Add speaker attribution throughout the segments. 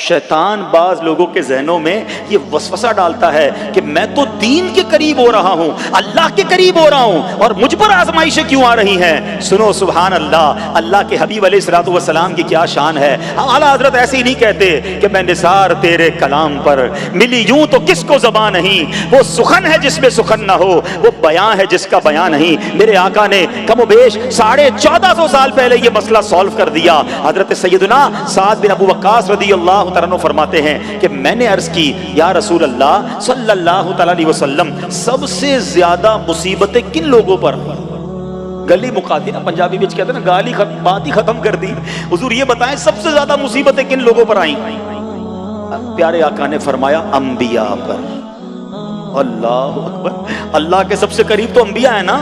Speaker 1: शैतान बाज लोगों के जहनों में ये वसवसा डालता है कि मैं तो दीन के करीब हो रहा हूं, अल्लाह के करीब हो रहा हूं, और मुझ पर आजमाइशें क्यों आ रही हैं। सुनो सुभान अल्लाह, अल्लाह के हबीब अलैहिस्सलातु वस्सलाम की क्या शान है। आला हजरत ऐसे ही नहीं कहते कि मैं निसार तेरे कलाम पर मिली यूं तो किसको ज़बान नहीं, वो सुखन है जिसमें सुखन ना हो, वो बयां है जिसका बयां नहीं। मेरे आका ने कमोबेश 1450 साल पहले ये मसला सॉल्व कर दिया। हजरत सैयदना साद बिन अबू वक्कास रदियल्लाहु तआला अन्हु फरमाते हैं कि मैंने अर्ज की, या रसूल अल्लाह सल्लल्लाहु तआला अलैहि वसल्लम, सबसे ज्यादा मुसीबतें किन लोगों पर? गली मुका दी ना, पंजाबी में कहते हैं ना, गाली बात ही खत्म कर दी। हुजूर ये बताएं सबसे ज्यादा मुसीबतें किन लोगों पर आई? प्यारे आका ने फरमाया अंबिया पर। अल्लाह अकबर, अल्लाह के सबसे करीब तो अंबिया है ना,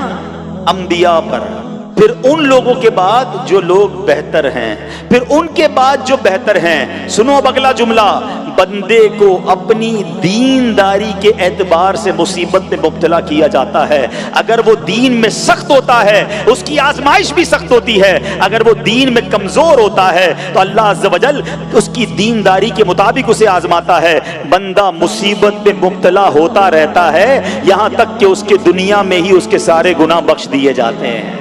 Speaker 1: अंबिया पर, फिर उन लोगों के बाद जो लोग बेहतर हैं, फिर उनके बाद जो बेहतर हैं। सुनो अब अगला जुमला, बंदे को अपनी दीनदारी के एतबार से मुसीबत में मुब्तला किया जाता है। अगर वो दीन में सख्त होता है उसकी आजमाइश भी सख्त होती है, अगर वो दीन में कमजोर होता है तो अल्लाह अज़्ज़ व जल उसकी दीनदारी के मुताबिक उसे आजमाता है। बंदा मुसीबत में मुब्तला होता रहता है यहां तक कि उसके दुनिया में ही उसके सारे गुनाह बख्श दिए जाते हैं।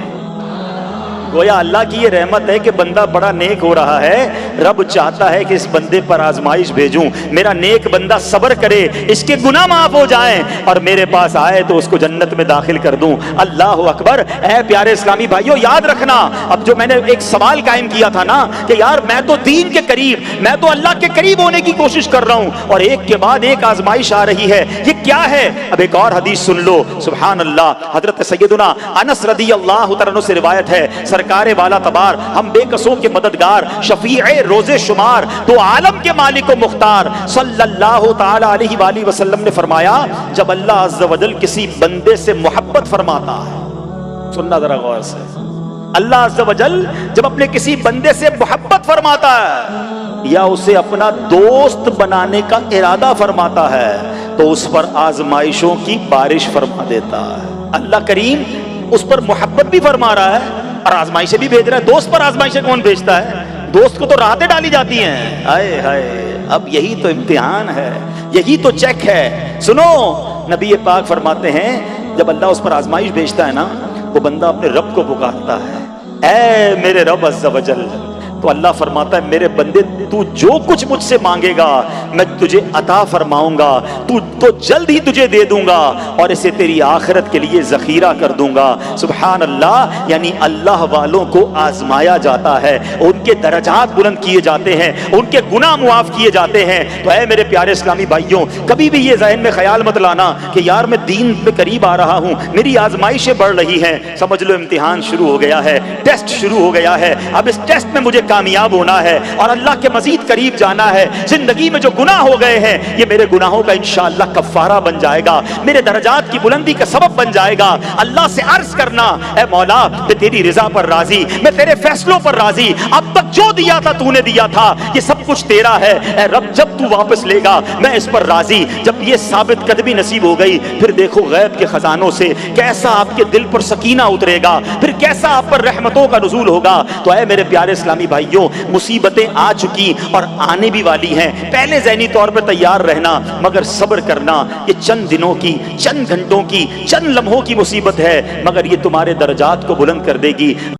Speaker 1: गोया अल्लाह की ये रहमत है कि बंदा बड़ा नेक हो रहा है, रब चाहता है कि इस बंदे पर आजमाइश भेजूं, मेरा नेक बंदा सब्र करे, इसके गुनाह माफ हो जाएं और मेरे पास आए तो उसको जन्नत में दाखिल कर दूं। अल्लाह अकबर। ऐ प्यारे इस्लामी भाइयों, याद रखना, अब जो मैंने एक सवाल कायम किया था ना कि यार मैं तो दीन के करीब, मैं तो अल्लाह के करीब होने की कोशिश कर रहा हूं और एक के बाद एक आजमाइश आ रही है, ये क्या है? अब एक और हदीस सुन लो, सुभान अल्लाह। हजरत सैयदना अनस रदियल्लाहु तआला अन्हु से रिवायत है, सरकारे वाला तबार, हम बेकसों के मददगार, शफीए रोजे शुमार, तो आलम के मालिक व मुख्तार सल्लल्लाहु तआला अलैहि वसल्लम ने फरमाया, जब अल्लाह अज़्ज़ व जल किसी बंदे से मोहब्बत फरमाता है, सुनना जरा गौर से, अल्लाह अज़्ज़ व जल जब अपने किसी बंदे से मोहब्बत फरमाता है या उसे अपना दोस्त बनाने का इरादा फरमाता है तो उस पर आजमाइशों की बारिश फरमा देता है। अल्लाह करीम उस पर मोहब्बत भी फरमा रहा है और आजमाइशें भी भेज रहा है। दोस्त पर आजमाइशें कौन भेजता है? दोस्त को तो राहतें डाली जाती हैं। हाय हाय, अब यही तो इम्तिहान है, यही तो चेक है। सुनो, नबी पाक फरमाते हैं जब अल्लाह उस पर आजमाइश भेजता है ना, वो बंदा अपने रब को पुकारता है, ऐ मेरे रब अज़्ज़ व जल, तो अल्लाह फरमाता है मेरे बंदे तू जो कुछ मुझसे मांगेगा मैं तुझे अता फरमाऊंगा, तू तो जल्द ही तुझे दे दूंगा और इसे तेरी आखिरत के लिए जखीरा कर दूंगा। सुभान अल्लाह। यानी अल्लाह वालों को आजमाया जाता है, उनके दर्जात बुलंद किए जाते हैं, उनके गुनाह मुआफ किए जाते हैं। तो ऐ मेरे प्यारे इस्लामी भाइयों, कभी भी ये ज़हन में ख्याल मत लाना कि यार मैं दीन में करीब आ रहा हूँ, मेरी आजमाइशें बढ़ रही हैं। समझ लो इम्तिहान शुरू हो गया है, टेस्ट शुरू हो गया है। अब इस टेस्ट में मुझे कामयाब होना है और अल्लाह के मजीद करीब जाना है। जिंदगी में जो गुनाह हो गए हैं ये मेरे गुनाहों का इंशाअल्लाह कफ़ारा बन जाएगा, मेरे दर्जात की बुलंदी का सबब बन जाएगा। अल्लाह से अर्ज करना, ऐ मौला मैं तेरी रिजा पर राजी, मैं तेरे फैसलों पर राजी, अब तक जो दिया था तूने दिया था, ये सब कुछ तेरा है। ऐ रब जब तू वापस लेगा मैं इस पर राजी। जब ये साबित कदमी नसीब हो गई फिर देखो गैब के खजानों से कैसा आपके दिल पर सकीना उतरेगा, फिर कैसा आप पर रहमतों का नुज़ूल होगा। तो ऐ मेरे प्यारे इस्लामी भाइयों, मुसीबतें आ चुकी और आने भी वाली हैं, पहले ज़हनी तौर पर तैयार रहना, मगर सब्र करना। ये चंद दिनों की, चंद घंटों की, चंद लम्हों की मुसीबत है, मगर ये तुम्हारे दर्जात को बुलंद कर देगी।